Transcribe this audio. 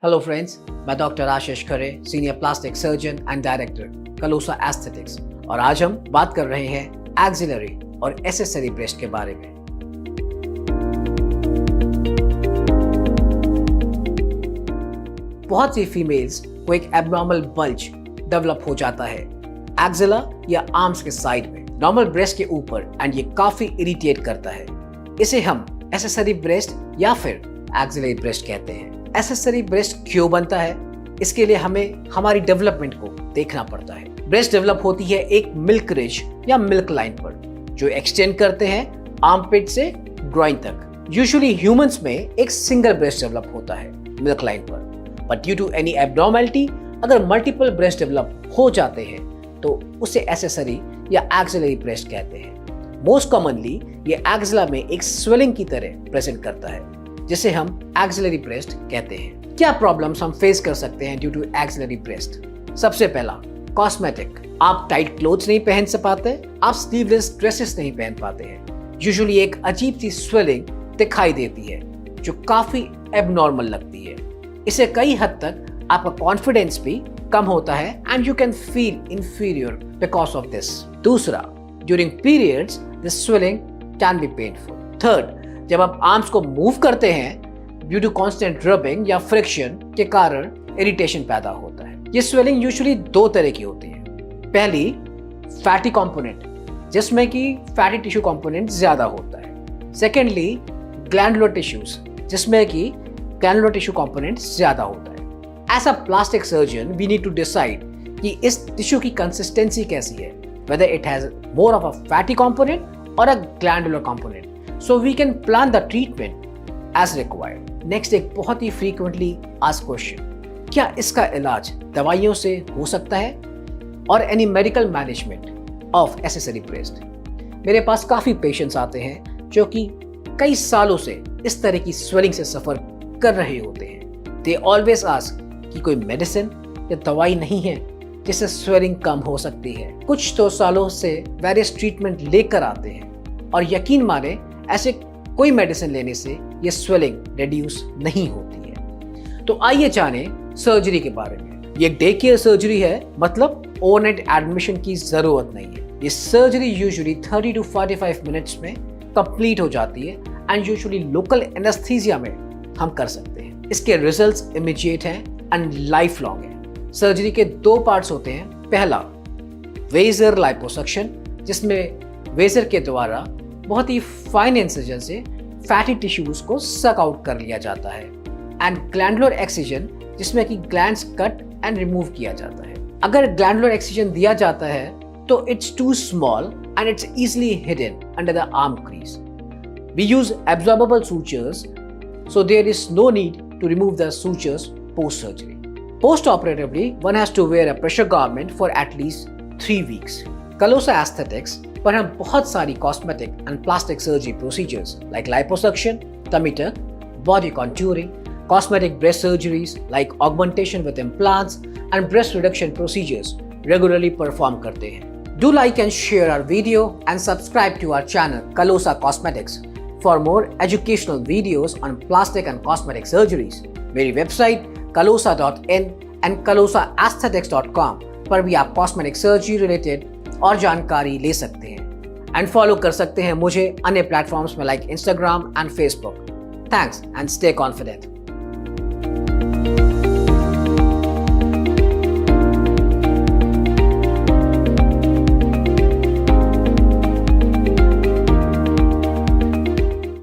Hello friends, मैं doctor Ashish Khare, senior plastic surgeon and director Kalosa Aesthetics, और आज हम बात कर रहे हैं एक्सिलरी और एसेसरी ब्रेस्ट के बारे में। बहुत सी फीमेल्स को एक एब्नॉर्मल बल्ज डेवलप हो जाता है एक्सिला या आर्म्स के साइड में, नॉर्मल ब्रेस्ट के ऊपर, एंड ये काफी इरिटेट करता है। इसे हम एसेसरी ब्रेस्ट या फिर एक्सिलरी ब्रेस्ट कहते हैं। एसेसरी ब्रेस्ट क्यों बनता है, इसके लिए हमें हमारी डेवलपमेंट को देखना पड़ता है। ब्रेस्ट डेवलप होती है एक मिल्क रिज या मिल्क लाइन पर, जो एक्सटेंड करते हैं आर्मपिट से ग्रोइन तक। यूजुअली ह्यूमंस में एक सिंगल ब्रेस्ट डेवलप होता है मिल्क लाइन पर, बट ड्यू टू एनी एब्नॉर्मैलिटी अगर मल्टीपल ब्रेस्ट डेवलप हो जाते हैं तो उसे एसेसरी या एक्सिलरी ब्रेस्ट कहते हैं। मोस्ट कॉमनली ये एक्सिला में एक स्वेलिंग की तरह प्रेजेंट करता है, जिसे हम एक्सिलरी ब्रेस्ट कहते हैं। क्या प्रॉब्लम्स हम फेस कर सकते हैं ड्यू टू एक्सिलरी ब्रेस्ट? सबसे पहला, कॉस्मेटिक। आप टाइट क्लोथ्स नहीं पहन से पाते, आप स्लीवलेस ड्रेसेस नहीं पहन पाते हैं। यूजुअली एक अजीब सी स्वेलिंग दिखाई देती है जो काफी एबनॉर्मल लगती है। इससे कई हद तक आपका कॉन्फिडेंस भी कम होता है and you can feel inferior because of this. दूसरा, during periods this swelling can be painful. Third, जब आप आर्म्स को मूव करते हैं ड्यू टू कांस्टेंट रबिंग या फ्रिक्शन के कारण इरिटेशन पैदा होता है। ये स्वेलिंग यूजुअली दो तरह की होती है। पहली, फैटी कंपोनेंट, जिसमें कि फैटी टिश्यू कंपोनेंट ज्यादा होता है। सेकेंडली, ग्लैंडुलर टिश्यूज, जिसमें कि ग्लैंडुलर टिश्यू कंपोनेंट ज्यादा होता है। As a plastic surgeon we need to decide कि इस टिश्यू की कंसिस्टेंसी कैसी है, whether it has more of a fatty component or a glandular component, so we can plan the treatment as required. Next, एक बहुत ही frequently asked question, क्या इसका इलाज दवाइयों से हो सकता है और any medical management of accessory breast? मेरे पास काफी पेशेंट्स आते हैं जो कि कई सालों से इस तरह की स्वेलिंग से सफर कर रहे होते हैं। They always ask कि कोई मेडिसिन या दवाई नहीं है जिससे स्वेलिंग कम हो सकती है। कुछ तो सालों से वेरियस ट्रीटमेंट लेकर आते हैं और यकीन माने ऐसे कोई मेडिसिन लेने से ये स्वेलिंग रिड्यूस नहीं होती है। तो आइए जाने सर्जरी के बारे में। ये डे केयर सर्जरी है, मतलब ओवरनाइट एडमिशन की जरूरत नहीं है। ये सर्जरी यूजुअली 30 to 45 मिनट्स में कंप्लीट हो जाती है एंड यूजुअली लोकल एनेस्थीसिया में हम कर सकते हैं। इसके रिजल्ट्स इमीडिएट हैं एंड लाइफ लॉन्ग है। सर्जरी के दो पार्ट्स होते हैं। पहला, वेजर लाइपोसक्शन, जिसमें वेजर के द्वारा बहुत ही फाइन इंसिजन से फैटी टिश्यूज को सक आउट कर लिया जाता है, एंड ग्लैंडुलर एक्सिजन, जिसमें कि ग्लैंड्स कट एंड रिमूव किया जाता है। अगर ग्लैंडुलर एक्सिजन दिया जाता है तो it's too small and it's easily hidden under the arm crease. We use absorbable sutures, so there is no need to remove the sutures post surgery. Post-operatively, one has to wear a pressure garment for at least 3 weeks. Kalosa Aesthetics पर हम बहुत सारी cosmetic and plastic surgery procedures like liposuction, tummy tuck, body contouring, cosmetic breast surgeries like augmentation with implants and breast reduction procedures regularly perform करते हैं। Do like and share our video and subscribe to our channel Kalosa Cosmetics for more educational videos on plastic and cosmetic surgeries. मेरी website kalosa.in and kalosaesthetics.com पर भी आप cosmetic surgery related और जानकारी ले सकते हैं एंड फॉलो कर सकते हैं मुझे अन्य प्लेटफॉर्म्स में like Instagram and Facebook. Thanks and stay confident.